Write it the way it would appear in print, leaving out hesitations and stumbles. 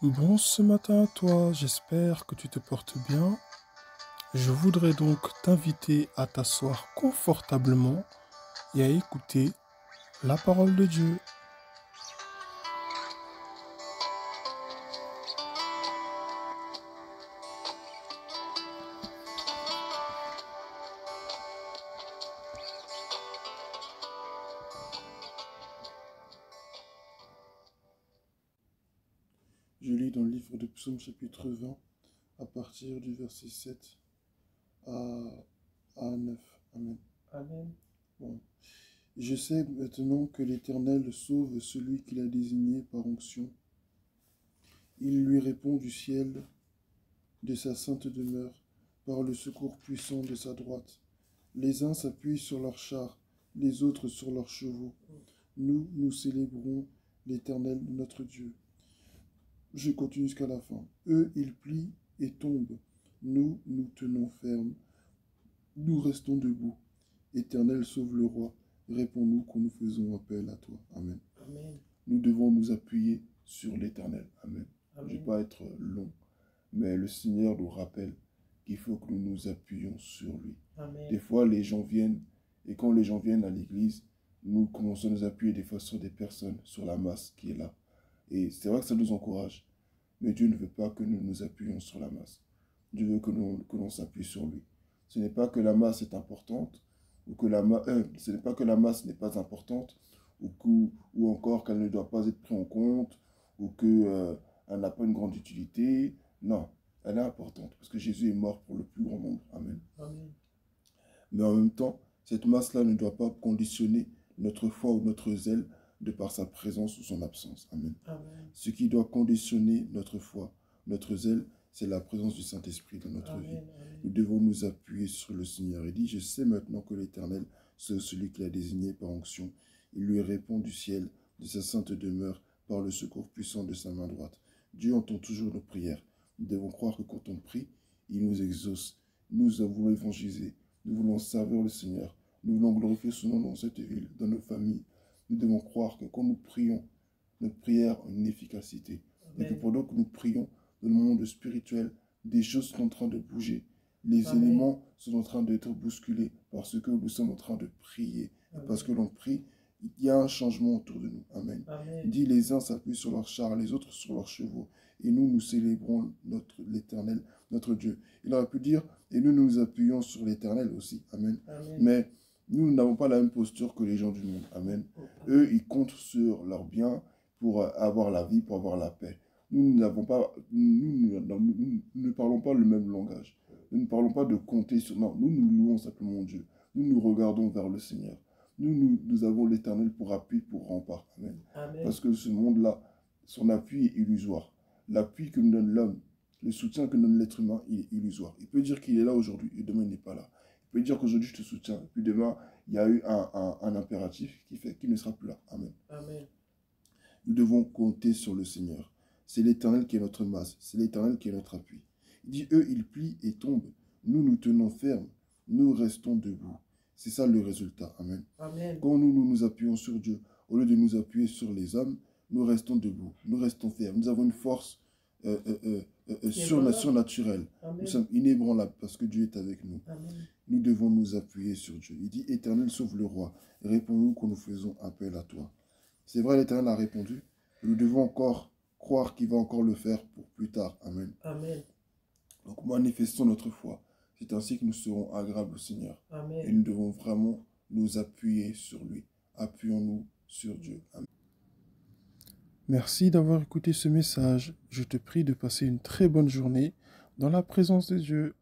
Bon, ce matin à toi, j'espère que tu te portes bien. Je voudrais donc t'inviter à t'asseoir confortablement et à écouter la parole de Dieu. Je lis dans le livre de Psaume chapitre 20 à partir du verset 7 à, à 9. Amen. Amen. Bon. Je sais maintenant que l'Éternel sauve celui qu'il a désigné par onction. Il lui répond du ciel de sa sainte demeure par le secours puissant de sa droite. Les uns s'appuient sur leurs chars, les autres sur leurs chevaux. Nous célébrons l'Éternel notre Dieu. Je continue jusqu'à la fin. Eux, ils plient et tombent. Nous tenons ferme. Nous restons debout. Éternel, sauve le roi. Réponds-nous quand nous faisons appel à toi. Amen. Amen. Nous devons nous appuyer sur l'Éternel. Amen. Amen. Je ne vais pas être long, mais le Seigneur nous rappelle qu'il faut que nous nous appuyions sur lui. Amen. Des fois, les gens viennent, et quand les gens viennent à l'église, nous commençons à nous appuyer des fois sur des personnes, sur la masse qui est là. Et c'est vrai que ça nous encourage, mais Dieu ne veut pas que nous nous appuyions sur la masse. Dieu veut que l'on s'appuie sur lui. Ce n'est pas que la masse est importante, ou que ce n'est pas que la masse n'est pas importante, ou encore qu'elle ne doit pas être prise en compte, ou qu'elle n'a pas une grande utilité. Non, elle est importante, parce que Jésus est mort pour le plus grand nombre. Amen. Amen. Mais en même temps, cette masse-là ne doit pas conditionner notre foi ou notre zèle de par sa présence ou son absence. Amen. Amen. Ce qui doit conditionner notre foi, notre zèle, c'est la présence du Saint-Esprit dans notre Amen. vie. Amen. Nous devons nous appuyer sur le Seigneur. Il dit, je sais maintenant que l'Éternel, c'est celui qui l'a désigné par onction. Il lui répond du ciel, de sa sainte demeure, par le secours puissant de sa main droite. Dieu entend toujours nos prières. Nous devons croire que quand on prie, il nous exauce. Nous voulons évangéliser. Nous voulons servir le Seigneur. Nous voulons glorifier son nom dans cette ville, dans nos familles. Nous devons croire que quand nous prions, notre prière a une efficacité. Amen. Et que pendant que nous prions dans le monde spirituel, des choses sont en train de bouger. Les Amen. éléments sont en train d'être bousculés parce que nous sommes en train de prier. Et parce que l'on prie, il y a un changement autour de nous. Amen. Amen. Il dit, les uns s'appuient sur leurs chars, les autres sur leurs chevaux. Et nous célébrons l'Éternel, notre Dieu. Il aurait pu dire, et nous nous appuyons sur l'Éternel aussi. Amen. Amen. Mais nous n'avons pas la même posture que les gens du monde. Amen. Eux, ils comptent sur leurs biens pour avoir la vie, pour avoir la paix. Nous ne parlons pas le même langage. Nous ne parlons pas de compter sur... Non, nous louons simplement Dieu. Nous regardons vers le Seigneur. Nous avons l'Éternel pour appui, pour rempart. Amen. Amen. Parce que ce monde-là, son appui est illusoire. L'appui que nous donne l'homme, le soutien que nous donne l'être humain, il est illusoire. Il peut dire qu'il est là aujourd'hui et demain il n'est pas là. Il peut dire qu'aujourd'hui je te soutiens, et puis demain il y a eu un impératif qui fait qu'il ne sera plus là. Amen. Amen. Nous devons compter sur le Seigneur. C'est l'Éternel qui est notre masse. C'est l'Éternel qui est notre appui. Il dit, eux, ils plient et tombent. Nous tenons ferme. Nous restons debout. C'est ça le résultat. Amen. Amen. Quand nous appuyons sur Dieu, au lieu de nous appuyer sur les hommes, nous restons debout. Nous restons fermes. Nous avons une force surnaturelle. Nous sommes inébranlables parce que Dieu est avec nous. Amen. Nous devons nous appuyer sur Dieu. Il dit, Éternel, sauve le roi. Réponds-nous quand nous faisons appel à toi. C'est vrai, l'Éternel a répondu. Nous devons encore croire qu'il va encore le faire pour plus tard. Amen. Amen. Donc manifestons notre foi. C'est ainsi que nous serons agréables au Seigneur. Amen. Et nous devons vraiment nous appuyer sur lui. Appuyons-nous sur Dieu. Amen. Merci d'avoir écouté ce message. Je te prie de passer une très bonne journée dans la présence de Dieu.